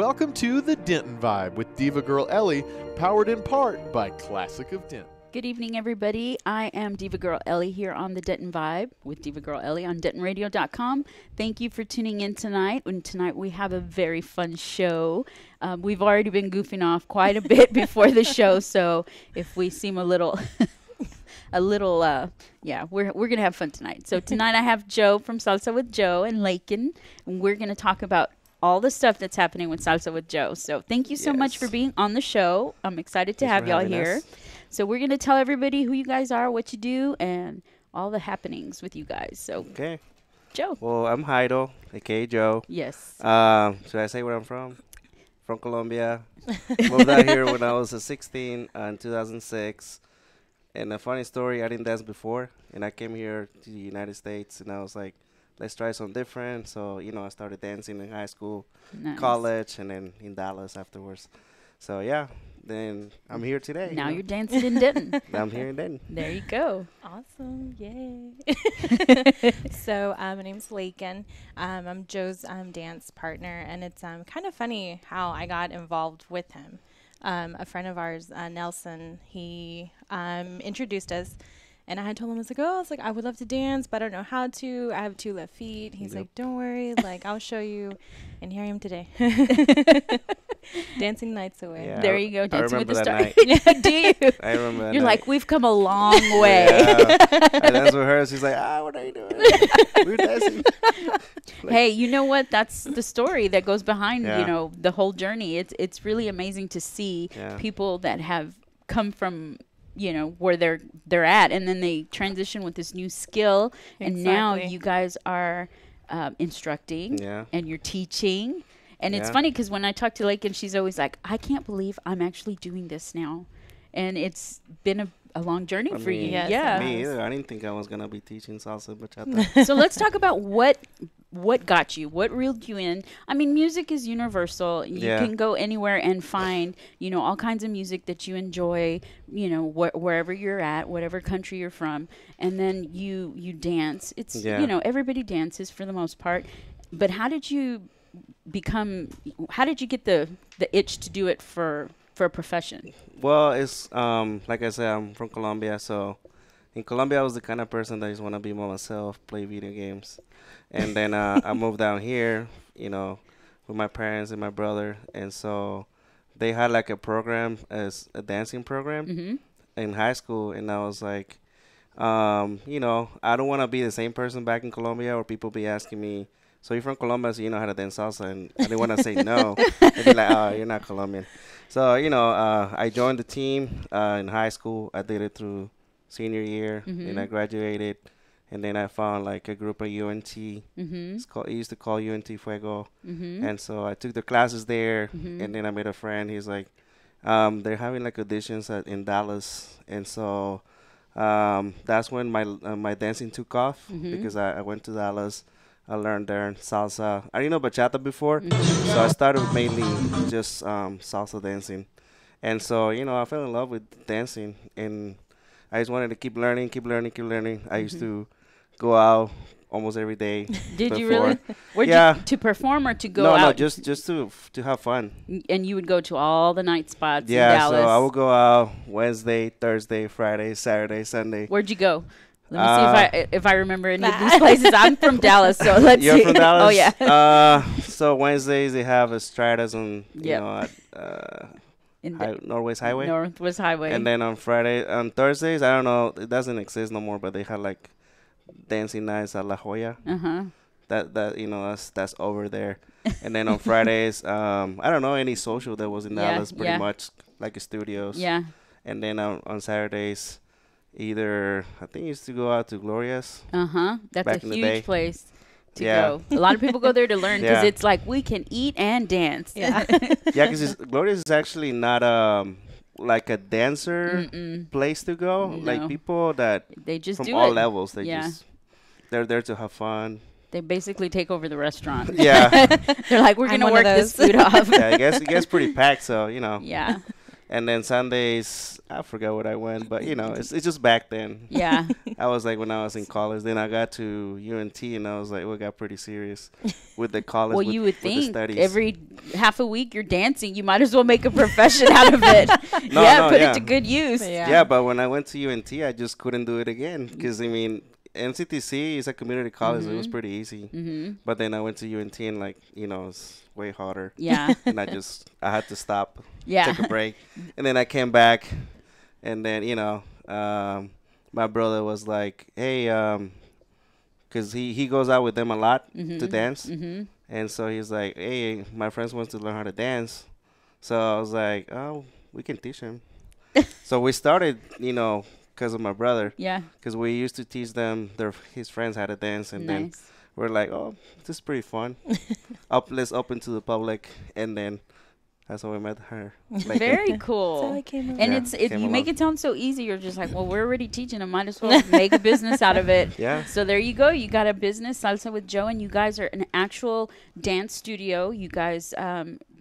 Welcome to the Denton Vibe with Diva Girl Ellie, powered in part by Classic of Denton. Good evening, everybody. I am Diva Girl Ellie here on the Denton Vibe with Diva Girl Ellie on DentonRadio.com. Thank you for tuning in tonight. And tonight we have a very fun show. We've already been goofing off quite a bit before the show, so if we seem a little, we're gonna have fun tonight. So tonight I have Joe from Salsa with Jo and Lakin, and we're gonna talk about all the stuff that's happening with Salsa with Jo. So thank you so much for being on the show. I'm excited to have y'all here. So we're going to tell everybody who you guys are, what you do, and all the happenings with you guys. So, okay. Joe. Well, I'm Heido, a.k.a. Joe. Yes. Should I say where I'm from? From Colombia. Moved out here when I was 16 in 2006. And a funny story, I didn't dance before. And I came here to the United States, and I was like, let's try something different. So, I started dancing in high school, college, and then in Dallas afterwards. So, yeah, then I'm here today. Now you're dancing in Denton. I'm here in Denton. There you go. Awesome. Yay. So, my name's Lakin. I'm Joe's dance partner, and it's kind of funny how I got involved with him. A friend of ours, Nelson, he introduced us. And I had told him, I would love to dance, but I don't know how to. I have 2 left feet. He's like, don't worry, I'll show you. And here I am today. Dancing nights away. Yeah, there you go, dancing with the stars. Do you? I remember that You're night. like, we've come a long way. Yeah. I danced with her. She's like, what are you doing? We're dancing. Hey, you know what? That's the story that goes behind, the whole journey. It's really amazing to see people that have come from where they're at, and then they transition with this new skill. Exactly. And now you guys are instructing and you're teaching. And it's funny because when I talk to Lakin, she's always like, I can't believe I'm actually doing this now. And it's been a long journey for you. Yes, yeah. Me either. I didn't think I was going to be teaching salsa bachata. So let's talk about what got you, what reeled you in. I mean, music is universal. You can go anywhere and find, all kinds of music that you enjoy, wherever you're at, whatever country you're from. And then you dance. It's, everybody dances for the most part. But how did you get the itch to do it for a profession? Well, it's like I said, I'm from Colombia, so in Colombia I was the kind of person that just want to be by myself, play video games. And then I moved down here, with my parents and my brother, and so they had like a program as a dancing program in high school, and I was like, I don't want to be the same person back in Colombia where people be asking me, so you're from Colombia, so you know how to dance salsa, and I didn't want to say no. They'd be like, oh, you're not Colombian. So, I joined the team in high school. I did it through senior year, and I graduated, and then I found like a group at UNT. It used to call UNT Fuego, and so I took the classes there, and then I met a friend. He's like, they're having like auditions in Dallas, and so that's when my dancing took off because I went to Dallas. I learned there salsa. I didn't know bachata before, so I started mainly just salsa dancing. And so, I fell in love with dancing, and I just wanted to keep learning. I used to go out almost every day. Did you really? To perform or to go out? No, just to have fun. And you would go to all the night spots in Yeah, Dallas? so I would go out Wednesday, Thursday, Friday, Saturday, Sunday. Where'd you go? Let me see if I remember any of these places. I'm from Dallas, so let's see. You're from Dallas? Oh, yeah. So Wednesdays they have Stratas on, Northwest Highway. Northwest Highway. And then on Thursdays, I don't know, it doesn't exist no more, but they have like dancing nights at La Jolla. That's over there. And then on Fridays, I don't know any social that was in Dallas, pretty much like a studios. Yeah. And then on Saturdays, I think used to go out to Gloria's. That's a huge place to go. A lot of people go there to learn because it's like we can eat and dance. Yeah. Because Gloria's is actually not like a dancer place to go. No. Like people that they just from do all it. Levels. They're there to have fun. They basically take over the restaurant. Yeah. They're like, we're gonna work this food off. Yeah, it gets pretty packed. So Yeah. And then Sundays, I forgot what I went, but you know, it's just back then. Yeah. I was like when I was in college. Then I got to UNT, and I was like, we got pretty serious with the college. Well, you would with think the studies. every half a week you're dancing. You might as well make a profession out of it. Put it to good use. Yeah, but when I went to UNT, I just couldn't do it again because I mean, NCTC is a community college. So it was pretty easy. But then I went to UNT, and like you know, it's way harder. Yeah. And I had to stop. Yeah. Take a break, and then I came back, and then you know, my brother was like, "Hey, because he goes out with them a lot to dance, and so he's like, hey, my friends wants to learn how to dance, so I was like, oh, we can teach him." So we started, you know, because of my brother, because we used to teach them his friends how to dance, and then we're like, oh, this is pretty fun. Let's open to the public, and then. That's how we met her. Like very cool. So I came and you make it sound so easy. You're just like, well, we're already teaching them. Might as well make a business out of it. Yeah. So there you go. You got a business, Salsa with Jo, and you guys are an actual dance studio. You guys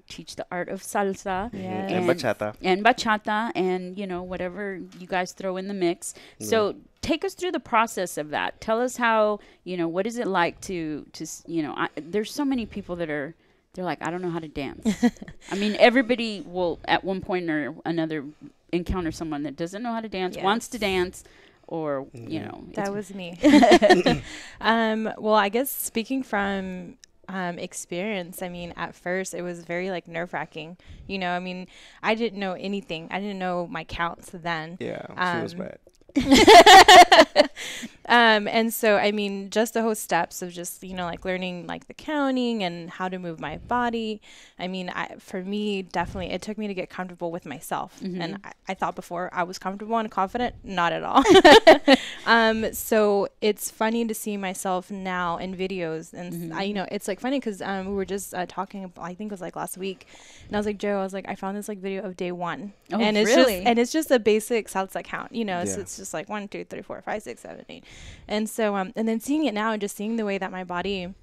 teach the art of salsa and bachata. And bachata and, you know, whatever you guys throw in the mix. So take us through the process of that. Tell us how, you know, what is it like to you know, there's so many people that are, they're like, I don't know how to dance. I mean, everybody will at one point or another encounter someone that doesn't know how to dance, wants to dance, or, you know. That was me. Well, I guess speaking from experience, I mean, at first it was very like nerve-wracking. You know, I mean, I didn't know anything. I didn't know my counts then. Yeah, she was bad. And so, I mean, just the whole steps of just, you know, like learning like the counting and how to move my body. I mean, for me, definitely, it took me to get comfortable with myself. And I thought before I was comfortable and confident, not at all. So it's funny to see myself now in videos. And, you know, it's like funny because we were just talking, I think it was like last week. And I was like, Joe, I was like, I found this like video of day one. Oh, and it's really? it's just a basic salsa count, you know, so it's just like 1, 2, 3, 4, 5, 6, 7, 8. And so, and then seeing it now and just seeing the way that my body,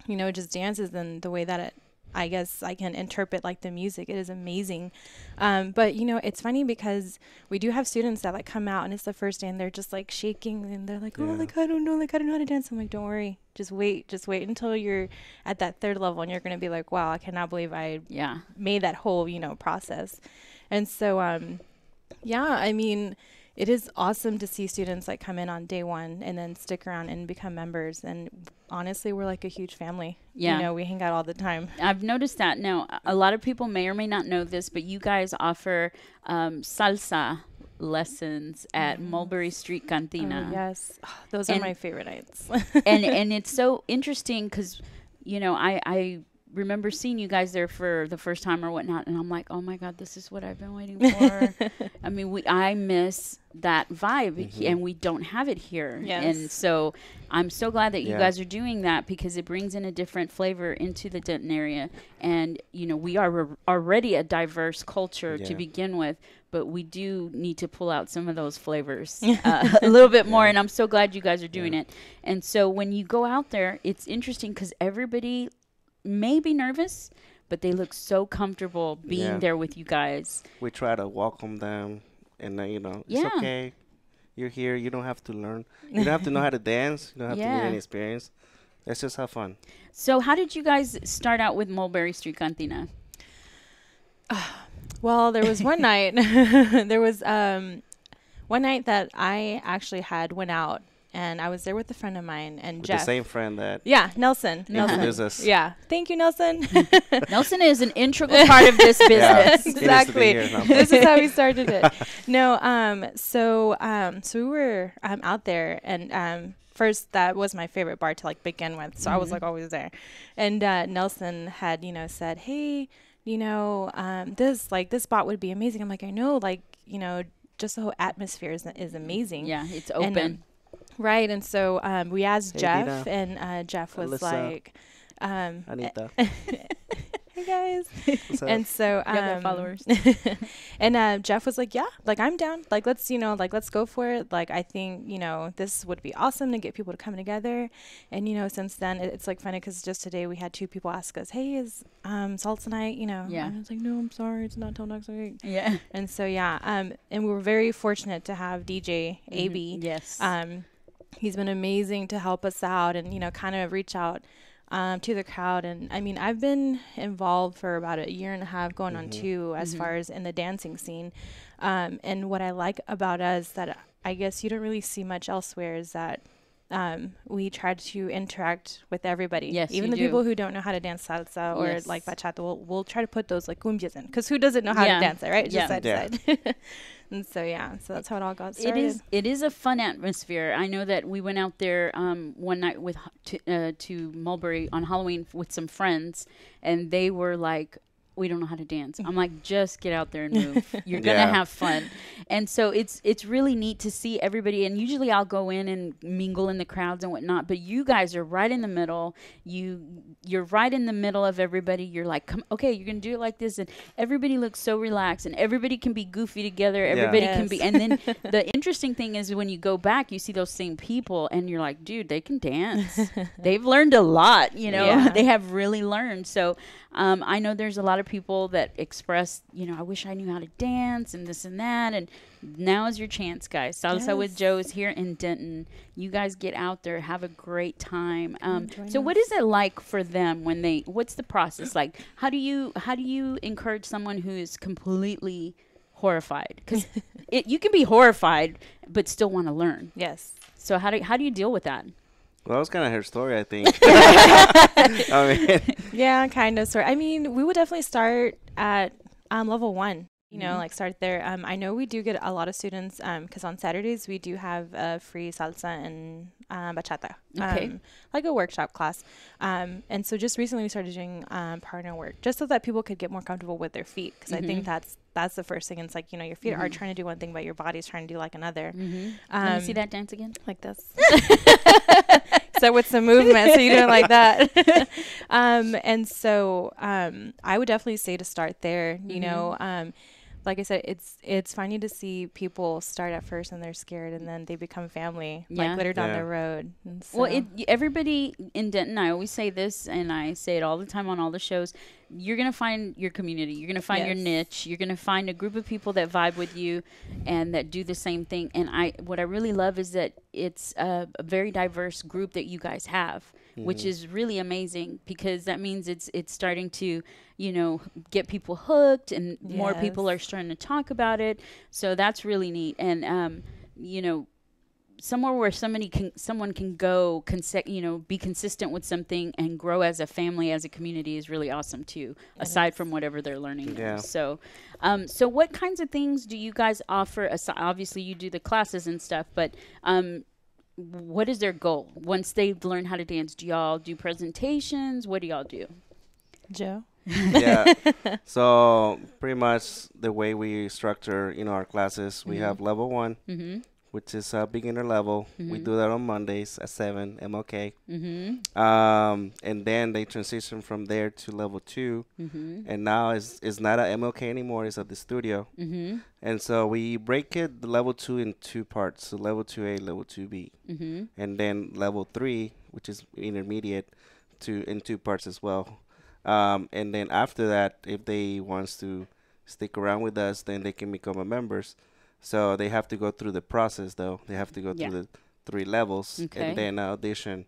you know, just dances and the way that it, I guess I can interpret like the music, it is amazing. But, you know, it's funny because we do have students that like come out and it's the first day and they're just like shaking and they're like, oh, like, I don't know how to dance. I'm like, don't worry. Just wait until you're at that third level and you're going to be like, wow, I cannot believe I made that whole, you know, process. And so, I mean, it is awesome to see students like come in on day one and then stick around and become members. And honestly, we're like a huge family. Yeah. You know, we hang out all the time. I've noticed that. Now, a lot of people may or may not know this, but you guys offer salsa lessons at Mulberry Street Cantina. Oh, yes. Oh, those are my favorite nights. and it's so interesting because, you know, I remember seeing you guys there for the first time or whatnot, and I'm like, oh my God, this is what I've been waiting for. I mean, I miss that vibe, and we don't have it here. Yes. And so I'm so glad that you guys are doing that because it brings in a different flavor into the Denton area. And, you know, we are already a diverse culture to begin with, but we do need to pull out some of those flavors a little bit more. And I'm so glad you guys are doing it. And so when you go out there, it's interesting because everybody may be nervous, but they look so comfortable being there with you guys. We try to welcome them, and you know, it's okay. You're here. You don't have to learn. You don't have to know how to dance. You don't have to get any experience. Let's just have fun. So how did you guys start out with Mulberry Street Cantina? Well, there was one night. There was one night that I actually went out. And I was there with a friend of mine and Jeff. The same friend that Nelson introduced us. Yeah, thank you, Nelson. Nelson is an integral part of this business. Exactly. This is how we started it. No, so we were out there, and first that was my favorite bar to like begin with. So I was like always there, and Nelson had said, hey, this spot would be amazing. I'm like, I know, like just the whole atmosphere is amazing. Yeah, it's open. And, right, and so we asked Jeff, Dina. and Jeff was Alyssa. like, Anita. Hey guys. And so followers. and Jeff was like, yeah, like I'm down. Like let's go for it. Like I think, this would be awesome to get people to come together. And since then it's like funny because just today we had 2 people ask us, hey, is salsa night, Yeah. And I was like, no, I'm sorry, it's not till next week. Yeah. And so and we were very fortunate to have DJ AB. Yes. He's been amazing to help us out and, kind of reach out to the crowd. And I mean, I've been involved for about a year and a half going on 2 as far as in the dancing scene. And what I like about us that I guess you don't really see much elsewhere is that we try to interact with everybody. Yes, even the people who don't know how to dance salsa or like bachata, we'll try to put those like cumbias in, because who doesn't know how to dance it, right? Just side to side. And so so that's how it all got started. It is a fun atmosphere. I know that we went out there one night with to Mulberry on Halloween with some friends, and they were like, we don't know how to dance. I'm like, just get out there and move. You're going to have fun. And so it's really neat to see everybody. And usually I'll go in and mingle in the crowds and whatnot, but you guys are right in the middle. You're right in the middle of everybody. You're like, come, okay, you're going to do it like this. And everybody looks so relaxed, and everybody can be goofy together. Everybody can be. And then the interesting thing is when you go back, you see those same people and you're like, dude, they can dance. They've learned a lot, They have really learned. So I know there's a lot of people that express, I wish I knew how to dance and this and that. And now is your chance, guys. Salsa with Jo is here in Denton. You guys get out there, have a great time. So what is it like for them what's the process like? How do you encourage someone who is completely horrified? Because you can be horrified, but still want to learn. Yes. So how do you deal with that? Well, that was kind of her story, I think. I mean, yeah, kind of. Sort. I mean, we would definitely start at level 1. Like start there. I know we do get a lot of students because on Saturdays we do have free salsa and bachata, like a workshop class. And so just recently we started doing partner work just so that people could get more comfortable with their feet, because I think that's the first thing. It's like, your feet are trying to do one thing, but your body's trying to do like another. Let me see that dance again. Like this. So with some movement, so you do it like that. And so I would definitely say to start there, like I said, it's funny to see people start at first and they're scared, and then they become family, like later down the road. And so. Well, everybody in Denton, I always say this, and I say it all the time on all the shows, you're going to find your community. You're going to find your niche. You're going to find a group of people that vibe with you and that do the same thing. And what I really love is that it's a very diverse group that you guys have, which is really amazing, because that means it's starting to, get people hooked, and more people are starting to talk about it. So that's really neat. And, somewhere where someone can go, be consistent with something and grow as a family, as a community, is really awesome too, aside from whatever they're learning. Yeah. So what kinds of things do you guys offer? Obviously you do the classes and stuff, but, what is their goal once they've learned how to dance? Do y'all do presentations? What do y'all do? Jo? Yeah. So pretty much the way we structure, our classes, we have level 1, which is beginner level. We do that on Mondays at 7 MLK. And then they transition from there to level 2. And now it's not at MLK anymore. It's at the studio. And so we break the level 2 in 2 parts. So level 2A, level 2B. And then level 3, which is intermediate, in 2 parts as well. And then after that, if they wants to stick around with us, then they can become members. So they have to go through the process, though. They have to go through the 3 levels and then audition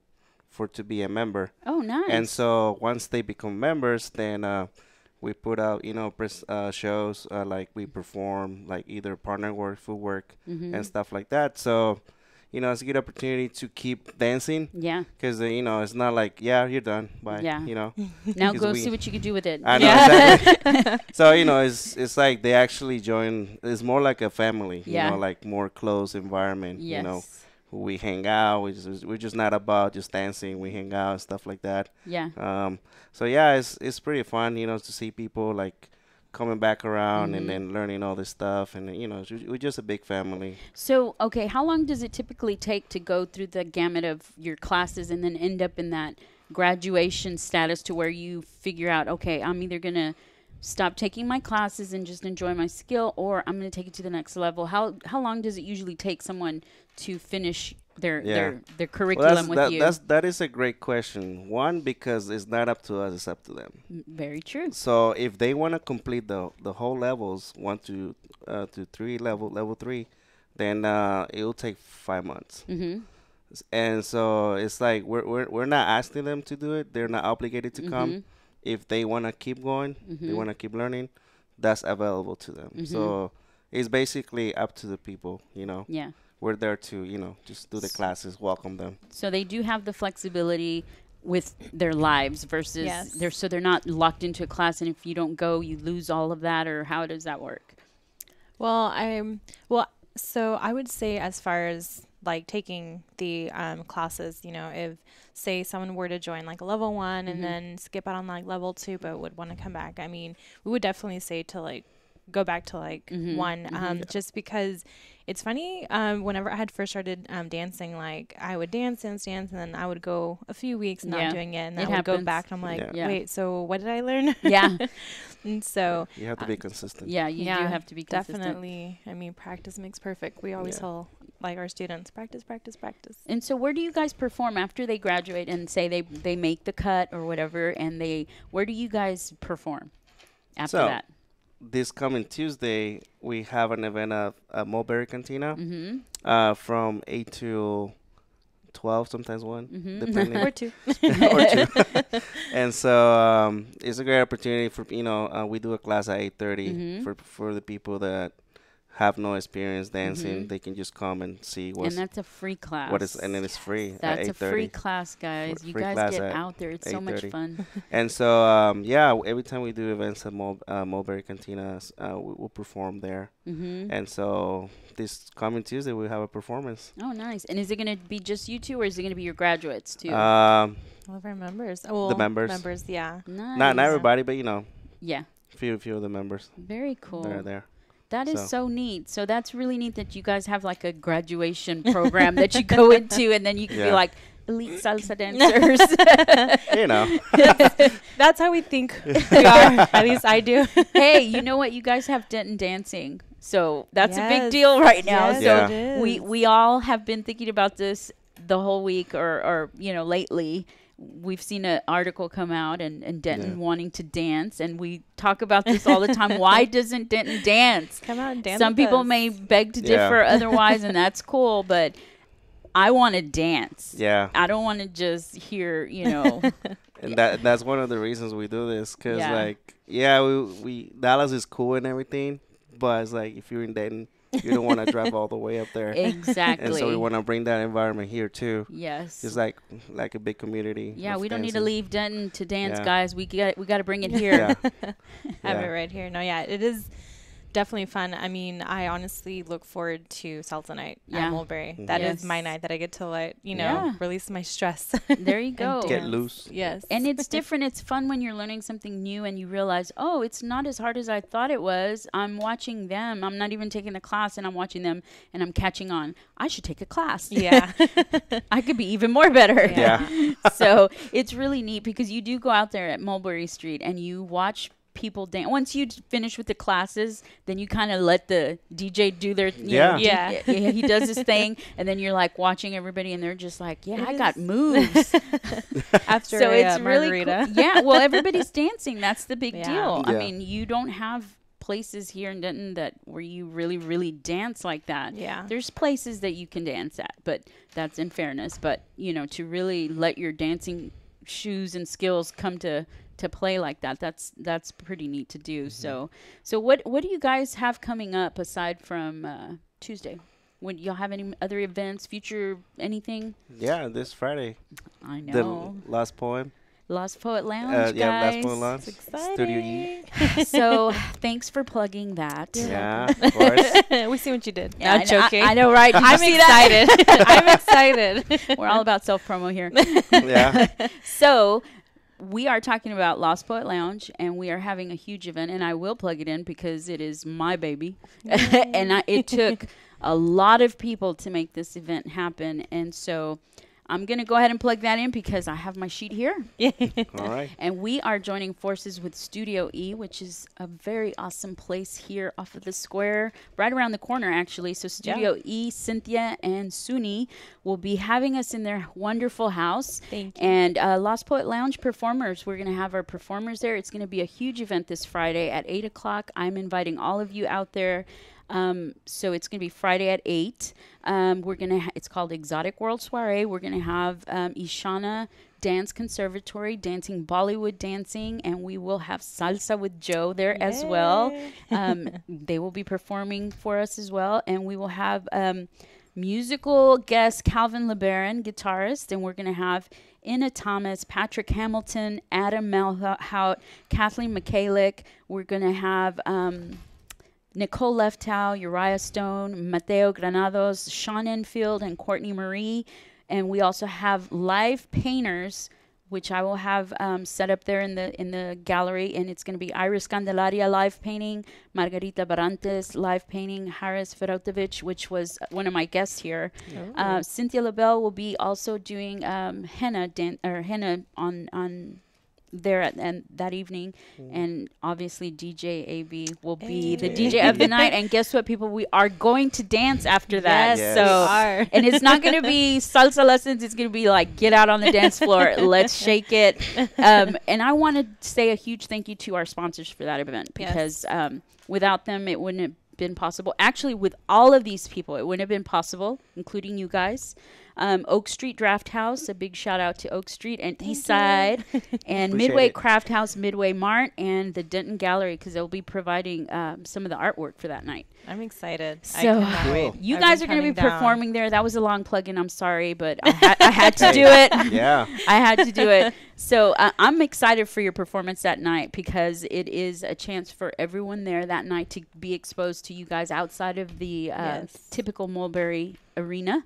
to be a member. Oh, nice. And so once they become members, then we put out, shows, like we perform, like either partner work, footwork, and stuff like that. So, it's a good opportunity to keep dancing. Yeah. Because, it's not like, you're done. Bye. Yeah. Now go see what you can do with it. I know, exactly. So, it's like they actually join. It's more like a family, like more close environment, we hang out. We're just not about just dancing. We hang out and stuff like that. Yeah. So, it's pretty fun, to see people like coming back around and then learning all this stuff, and we're just a big family. So how long does it typically take to go through the gamut of your classes and then end up in that graduation status to where you figure out, okay, I'm either going to stop taking my classes and just enjoy my skill, or I'm going to take it to the next level? How long does it usually take someone to finish their curriculum with you? That is a great question. One, because it's not up to us, it's up to them. Very true. So if they want to complete the whole levels, 1 to 3, level 3, then it will take 5 months. Mm-hmm. And so it's like we're not asking them to do it. They're not obligated to come. If they want to keep going, they want to keep learning, that's available to them. So it's basically up to the people, Yeah. We're there to, just do the classes, welcome them. So they do have the flexibility with their lives versus they're not locked into a class, and if you don't go, you lose all of that, or how does that work? So I would say, as far as like taking the classes, if say someone were to join like a level 1 and then skip out on like level 2 but would want to come back, I mean, we would definitely say to like go back to like 1, just because it's funny. Whenever I had first started dancing, like I would dance, and then I would go a few weeks not doing it, and then I would go back and I'm like, wait, so what did I learn? Yeah. And so you have to be consistent. Yeah, you do have to be consistent. Definitely. I mean, practice makes perfect. We always tell like our students, practice. And so where do you guys perform after they graduate and say they make the cut or whatever, and where do you guys perform after that? This coming Tuesday, we have an event at Mulberry Cantina from 8 to 12, sometimes 1, depending. Or 2. Or 2. And so it's a great opportunity for, we do a class at 8:30 for the people that have no experience dancing. They can just come and see and that's a free class. And then it's free. That's at 8:30. A free class, guys. You guys get out there. It's so much fun. And so every time we do events at Mulberry Cantina, we'll perform there. And so this coming Tuesday we have a performance. Oh, nice. And is it going to be just you two, or is it going to be your graduates too? All of our members. The members. Yeah. Nice. Not everybody, but yeah, few of the members. Very cool. They're there. That is so neat. So that's really neat that you guys have like a graduation program that you go into, and then you can be like elite salsa dancers. That's how we think we are. At least I do. Hey, you know what? You guys have Denton dancing. So that's a big deal right now. Yes, so we all have been thinking about this the whole week or lately. We've seen an article come out and Denton wanting to dance, and we talk about this all the time. Why doesn't Denton dance? Come out and dance. Some people may beg to differ otherwise, and that's cool, but I want to dance. Yeah. I don't want to just hear, And that's one of the reasons we do this, because we Dallas is cool and everything, but it's like if you're in Denton, you don't want to drive all the way up there. Exactly. And so we want to bring that environment here too. Yes. Just like a big community. Yeah, we don't need to leave Denton to dance, guys. We got to bring it here. Have it right here. No, it is definitely fun. I mean, I honestly look forward to Salsa Night at Mulberry. That is my night that I get to release my stress. There you go. Get loose. Yes. And it's different. It's fun when you're learning something new and you realize, oh, it's not as hard as I thought it was. I'm watching them. I'm not even taking the class, and I'm watching them and I'm catching on. I should take a class. Yeah. I could be even more better. Yeah. So it's really neat because you do go out there at Mulberry Street and you watch people dance. Once you finish with the classes, then you kind of let the DJ do their he does his thing, and then you're like watching everybody, and they're just like, I got moves. After so it's really cool. Yeah, well, everybody's dancing. That's the big deal. Yeah. I mean, you don't have places here in Denton where you really, really dance like that. Yeah. There's places that you can dance at, but that's in fairness. But, to really let your dancing shoes and skills come to play like that's pretty neat to do. So what do you guys have coming up aside from Tuesday? When y'all have any other events, future anything? Yeah, this Friday. I know. The Last Poem. Lost Poet Lounge, guys. Last Poem Lounge. It's exciting. Studio E. So thanks for plugging that. Yeah, of course. We see what you did. Yeah, Not joking. I know, right? I'm excited. I'm excited. We're all about self-promo here. Yeah. So we are talking about Lost Poet Lounge, and we are having a huge event, and I will plug it in because it is my baby. And it took a lot of people to make this event happen. And so I'm going to go ahead and plug that in because I have my sheet here. All right. And we are joining forces with Studio E, which is a very awesome place here off of the square, right around the corner, actually. So Studio E, Cynthia and Suni will be having us in their wonderful house. Thank you. And Lost Poet Lounge performers, we're going to have our performers there. It's going to be a huge event this Friday at 8 o'clock. I'm inviting all of you out there. So it's going to be Friday at 8. We're going to it's called Exotic World Soiree. We're going to have Ishana Dance Conservatory dancing Bollywood dancing, and we will have Salsa with Jo there as well. They will be performing for us as well, and we will have musical guest Calvin LeBaron, guitarist, and we're going to have Ina Thomas, Patrick Hamilton, Adam Malhout, Kathleen Michalik. We're going to have Nicole Leftow, Uriah Stone, Mateo Granados, Sean Enfield, and Courtney Marie. And we also have live painters, which I will have set up there in the gallery. And it's going to be Iris Candelaria live painting, Margarita Barantes live painting, Haris Ferotovich, which was one of my guests here. Cynthia LaBelle will be also doing henna on there and that evening, and obviously DJ AB will be the DJ of the night. And guess what, people, we are going to dance after that. Yes. So and it's not going to be salsa lessons, it's going to be like get out on the dance floor, let's shake it. And I want to say a huge thank you to our sponsors for that event, because without them it wouldn't have been possible. Actually, with all of these people it wouldn't have been possible, including you guys. Oak Street Draft House, a big shout out to Oak Street and East Side, and Midway Craft House, Midway Mart, and the Denton Gallery, because they'll be providing some of the artwork for that night. I'm excited. So Cool. you guys are going to be performing there. That was a long plug-in. I'm sorry, but I had to do it. Yeah. I had to do it. So I'm excited for your performance that night, because it is a chance for everyone there that night to be exposed to you guys outside of the typical Mulberry arena.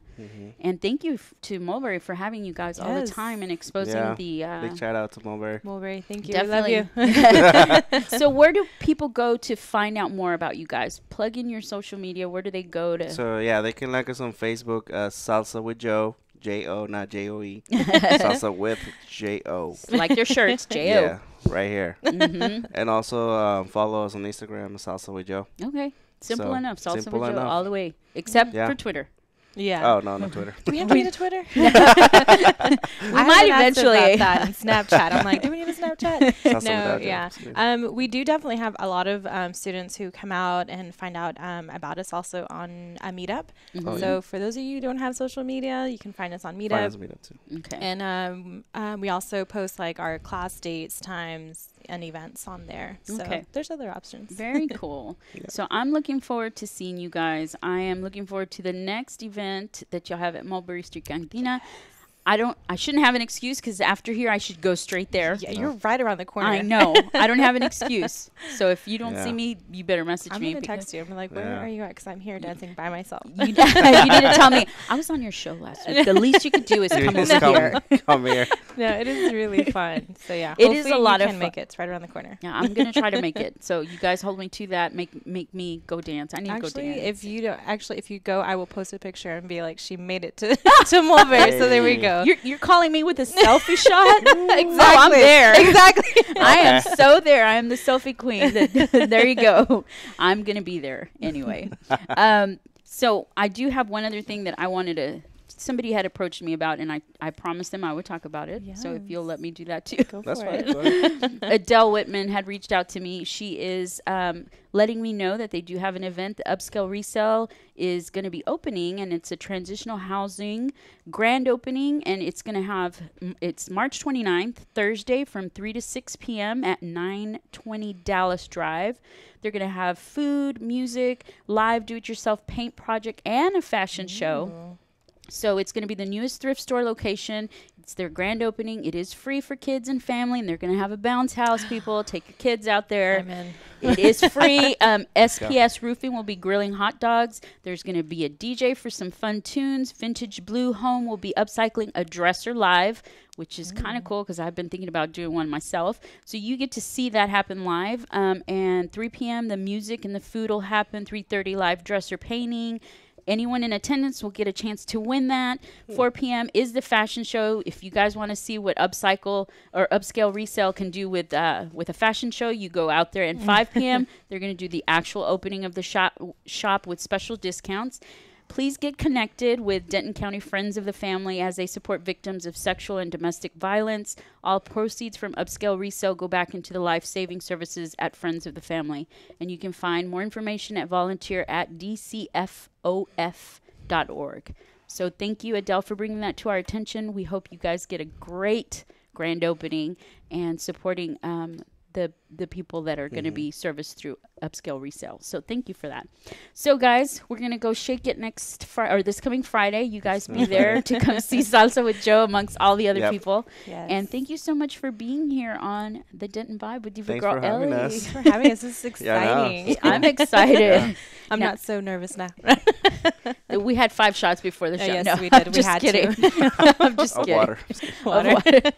And thank you to Mulberry for having you guys all the time and exposing the big shout out to Mulberry. Mulberry, thank you. Definitely. We love you. So where do people go to find out more about you guys? Plug in your social media. Where do they go to? So they can like us on Facebook, Salsa with Jo, J-O, not J-O-E. Salsa with J-O. Like your shirts, J-O. Yeah, right here. And also follow us on Instagram, Salsa with Jo. Okay. Simple So, enough. Salsa simple with Jo enough. all the way. Except for Twitter. Oh, no, not Twitter. Do we have to get a Twitter? We might eventually. That and Snapchat. I'm like, do we need a Snapchat? Salsa No, without Jo. we do definitely have a lot of students who come out and find out about us also on a Meetup. So for those of you who don't have social media, you can find us on Meetup. Find us on Meetup too. Okay. And we also post like our class dates, times, and events on there. So there's other options. Very cool. So I'm looking forward to seeing you guys. I am looking forward to the next event that you'll have at Mulberry Street Cantina. I shouldn't have an excuse, because after here I should go straight there. Yeah, you're right around the corner. I know. I don't have an excuse. So if you don't see me, you better message me. I'm going to text you. I'm like, where are you at? Because I'm here dancing by myself. You need to tell me. I was on your show last week. The least you could do is come over here. Come here. No, it is really fun. So yeah, it is a lot of fun. Make it. It's right around the corner. Yeah, I'm gonna try to make it. So you guys hold me to that. Make me go dance. I need to go dance. If you go, I will post a picture and be like, she made it to Mulberry. So there we go. You're calling me with a selfie shot? Exactly. Oh, I'm there. Exactly. I am so there. I am the selfie queen. There you go. I'm gonna be there anyway. So I do have one other thing that I wanted to. Somebody had approached me about, and I promised them I would talk about it. Yes. So if you'll let me do that too. That's fine. Adele Whitman had reached out to me. She is letting me know that they do have an event. The Upscale Resale is going to be opening, and it's a transitional housing grand opening, and it's March 29th, Thursday, from 3 to 6 p.m. at 920 Dallas Drive. They're going to have food, music, live do-it-yourself paint project, and a fashion show. So it's going to be the newest thrift store location. It's their grand opening. It is free for kids and family, and they're going to have a bounce house, people. Take your kids out there. Amen. It is free. SPS Roofing will be grilling hot dogs. There's going to be a DJ for some fun tunes. Vintage Blue Home will be upcycling a dresser live, which is kind of cool because I've been thinking about doing one myself. So you get to see that happen live. And 3 p.m., the music and the food will happen. 3:30, live dresser painting. anyone in attendance will get a chance to win that. 4 p.m. is the fashion show. If you guys want to see what upcycle or upscale resale can do with a fashion show, you go out there at 5 p.m. They're going to do the actual opening of the shop with special discounts. Please get connected with Denton County Friends of the Family as they support victims of sexual and domestic violence. All proceeds from upscale resale go back into the life-saving services at Friends of the Family. And you can find more information at volunteer@dcfof.org. So thank you, Adele, for bringing that to our attention. We hope you guys get a great grand opening and supporting the people that are going to be serviced through upscale resale. So thank you for that. So guys, we're going to go shake it this coming Friday. You guys be there to come see Salsa with Jo amongst all the other people. Yes. And thank you so much for being here on the Denton Vibe with Diva Girl Ellie. Thanks for having us. This is exciting. Yeah, I'm excited. I'm not so nervous now. We had 5 shots before the show. Yes, no, we did. I'm just kidding. I'm just kidding. Water.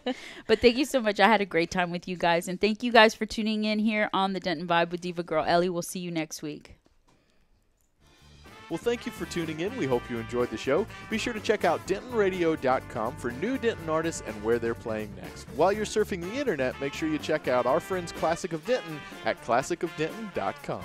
But thank you so much. I had a great time with you guys. And thank you guys for tuning in here on the Denton Vibe with Diva Girl Ellie. We'll see you next week. Well, thank you for tuning in. We hope you enjoyed the show. Be sure to check out DentonRadio.com for new Denton artists and where they're playing next. While you're surfing the internet, make sure you check out our friends Classic of Denton at ClassicofDenton.com.